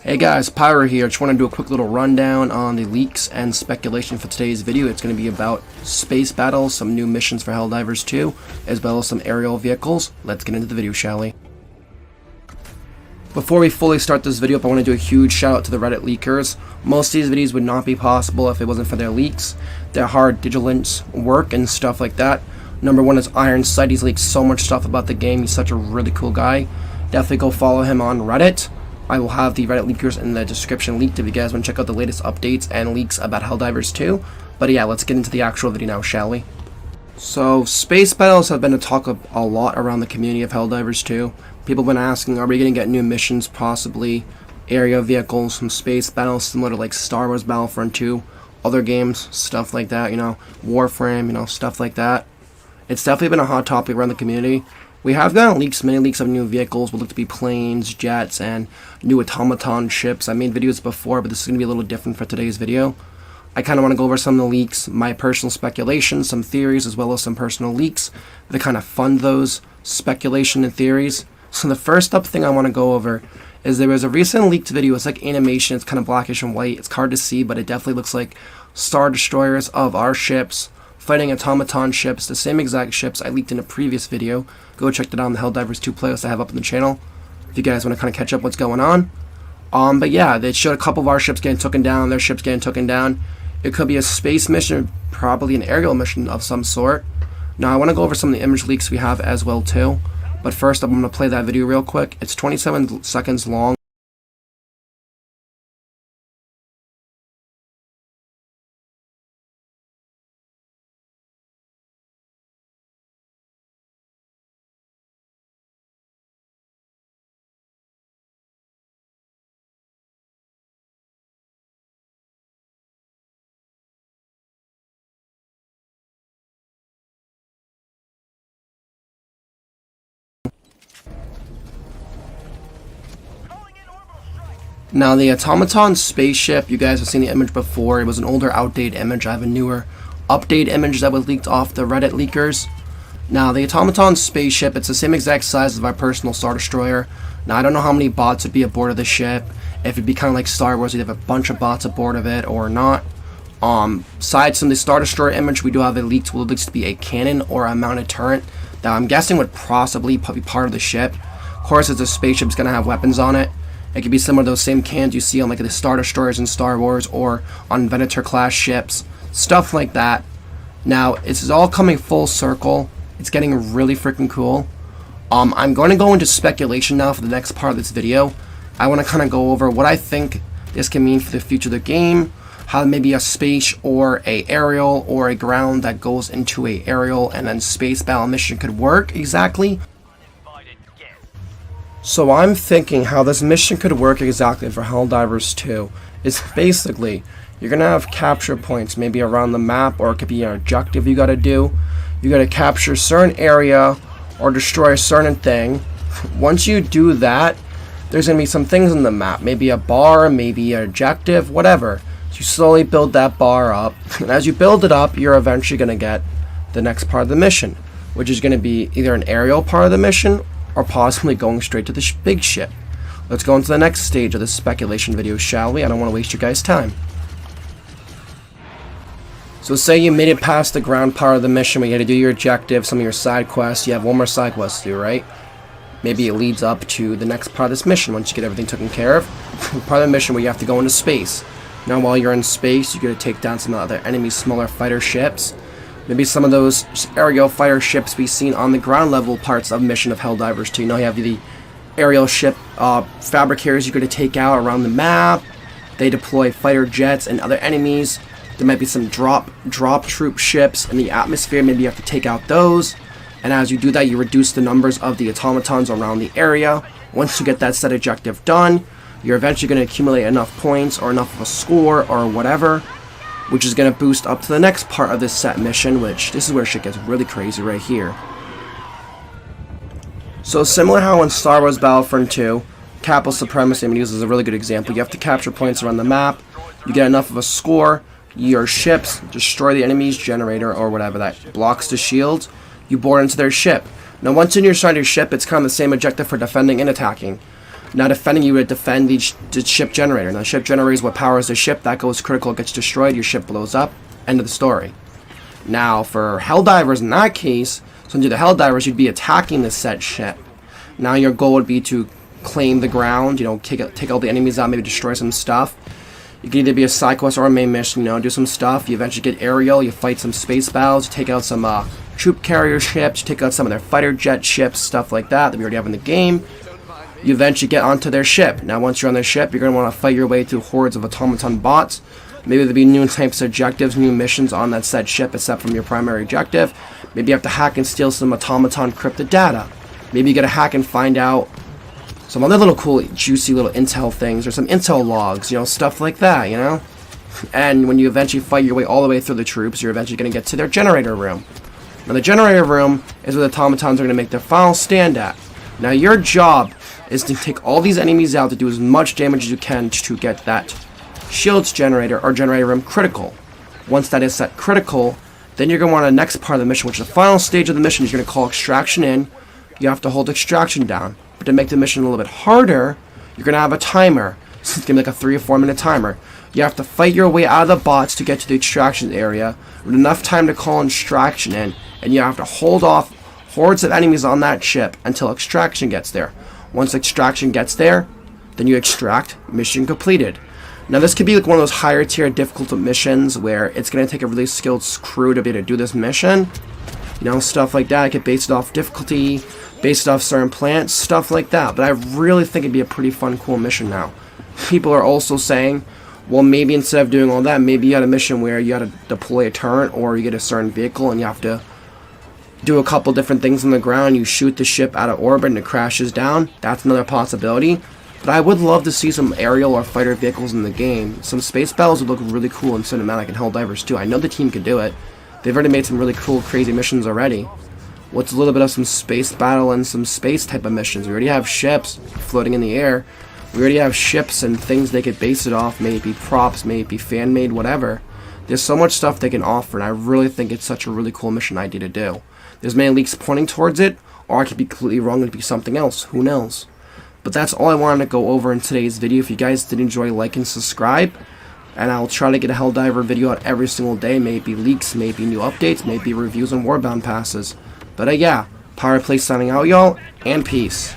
Hey guys, Pyro here. Just want to do a quick little rundown on the leaks and speculation for today's video. It's going to be about space battles, some new missions for Helldivers 2, as well as some aerial vehicles. Let's get into the video, shall we? Before we fully start this video up, I want to do a huge shout out to the Reddit leakers. Most of these videos would not be possible if it wasn't for their leaks, their hard diligence work and stuff like that. Number one is Iron Sight. He's leaked so much stuff about the game. He's such a really cool guy. Definitely go follow him on Reddit. I will have the Reddit leakers in the description linked if you guys want to check out the latest updates and leaks about Helldivers 2. But yeah, let's get into the actual video now, shall we? So, space battles have been a talk of a lot around the community of Helldivers 2. People have been asking, are we going to get new missions, possibly area vehicles, some space battles similar to like Star Wars Battlefront 2, other games, stuff like that, Warframe, stuff like that. It's definitely been a hot topic around the community. We have gotten many leaks of new vehicles. Will look to be planes, jets, and new Automaton ships. I made videos before, but this is going to be a little different for today's video. I kind of want to go over some of the leaks, my personal speculations, some theories, as well as some personal leaks that kind of fund those speculation and theories. So the first up thing I want to go over is there was a recent leaked video. It's like animation. It's kind of blackish and white. It's hard to see, but it definitely looks like Star Destroyers of our ships fighting Automaton ships, the same exact ships I leaked in a previous video. Go check that out on the Helldivers 2 playlist I have up on the channel if you guys want to kind of catch up what's going on. But yeah, they showed a couple of our ships getting taken down, their ships getting taken down. It could be a space mission, probably an aerial mission of some sort. Now I want to go over some of the image leaks we have as well too. But first I'm going to play that video real quick. It's 27 seconds long. Now the Automaton spaceship, you guys have seen the image before. It was an older outdated image. I have a newer update image that was leaked off the Reddit leakers. Now the Automaton spaceship, it's the same exact size as my personal Star Destroyer. Now I don't know how many bots would be aboard of the ship. If it'd be kind of like Star Wars, you'd have a bunch of bots aboard of it or not. Besides from the Star Destroyer image, we do have it leaked will looks to be a cannon or a mounted turret that I'm guessing would possibly be part of the ship. Of course, it's a spaceship, it's going to have weapons on it. It could be similar to those same cans you see on like the Star Destroyers in Star Wars or on Venator class ships, stuff like that. Now, it's all coming full circle. It's getting really freaking cool. I'm going to go into speculation now for the next part of this video. I want to kind of go over what I think this can mean for the future of the game, how maybe a space or a aerial or a ground that goes into a aerial and then space battle mission could work exactly. So I'm thinking how this mission could work exactly for Helldivers 2 is basically you're going to have capture points maybe around the map, or it could be an objective you got to do. You got to capture a certain area or destroy a certain thing. Once you do that, there's going to be some things in the map, maybe a bar, maybe an objective, whatever. So you slowly build that bar up, and as you build it up, you're eventually going to get the next part of the mission, which is going to be either an aerial part of the mission or possibly going straight to the big ship. Let's go into the next stage of this speculation video, shall we? I don't want to waste your guys' time. So say you made it past the ground part of the mission where you had to do your objective, some of your side quests. You have one more side quest to do, right? Maybe it leads up to the next part of this mission once you get everything taken care of. Part of the mission where you have to go into space. Now while you're in space, you're going to take down some other enemy smaller fighter ships. Maybe some of those aerial fighter ships we've seen on the ground level parts of Mission of Helldivers 2. You know, you have the aerial ship fabricators you're going to take out around the map. They deploy fighter jets and other enemies. There might be some drop troop ships in the atmosphere. Maybe you have to take out those. And as you do that, you reduce the numbers of the automatons around the area. Once you get that set objective done, you're eventually going to accumulate enough points or enough of a score or whatever, which is going to boost up to the next part of this set mission, which this is where shit gets really crazy right here. So similar how in Star Wars Battlefront 2, Capital Supremacy, I'm going to use as a really good example. You have to capture points around the map, you get enough of a score, your ships destroy the enemy's generator or whatever that blocks the shield, you board into their ship. Now once you're inside your ship, it's kind of the same objective for defending and attacking. Now defending, you would defend the ship generator. Now the ship generator is what powers the ship. That goes critical, gets destroyed, your ship blows up. End of the story. Now for helldivers, in that case, so into the helldivers, you'd be attacking the said ship. Now your goal would be to claim the ground, you know, take all the enemies out, maybe destroy some stuff. You can either be a side quest or a main mission, you know, do some stuff. You eventually get aerial, you fight some space battles, you take out some troop carrier ships, you take out some of their fighter jet ships, stuff like that we already have in the game. You eventually get onto their ship. Now once you're on their ship, you're going to want to fight your way through hordes of automaton bots. Maybe there'll be new types of objectives, new missions on that said ship except from your primary objective. Maybe you have to hack and steal some automaton encrypted data. Maybe you got to hack and find out some other little cool, juicy little intel things, or some intel logs, you know, stuff like that, you know? And when you eventually fight your way all the way through the troops, you're eventually going to get to their generator room. Now the generator room is where the automatons are going to make their final stand at. Now your job is to take all these enemies out to do as much damage as you can to get that shields generator or generator room critical. Once that is set critical, then you're going to want the next part of the mission, which is the final stage of the mission, is you're going to call extraction in. You have to hold extraction down. But to make the mission a little bit harder, you're going to have a timer. So it's going to be like a 3 or 4 minute timer. You have to fight your way out of the bots to get to the extraction area with enough time to call extraction in, and you have to hold off hordes of enemies on that ship until extraction gets there. Once extraction gets there, then you extract, mission completed. Now this could be like one of those higher tier difficult missions where it's going to take a really skilled crew to be able to do this mission. You know, stuff like that. I could base it off difficulty, based off certain plants, stuff like that. But I really think it'd be a pretty fun, cool mission now. People are also saying, well, maybe instead of doing all that, maybe you had a mission where you had to deploy a turret or you get a certain vehicle and you have to do a couple different things on the ground. You shoot the ship out of orbit and it crashes down. That's another possibility. But I would love to see some aerial or fighter vehicles in the game. Some space battles would look really cool and cinematic in Helldivers too. I know the team could do it. They've already made some really cool, crazy missions already. What's a little bit of some space battle and some space type of missions? We already have ships floating in the air. We already have ships and things they could base it off. Maybe it be props, maybe it be fan-made, whatever. There's so much stuff they can offer, and I really think it's such a really cool mission idea to do. There's many leaks pointing towards it, or I could be completely wrong and it be something else. Who knows? But that's all I wanted to go over in today's video. If you guys did enjoy, like and subscribe. And I'll try to get a Helldiver video out every single day. Maybe leaks, maybe new updates, maybe reviews on Warbound passes. But yeah, Pirate Play signing out, y'all, and peace.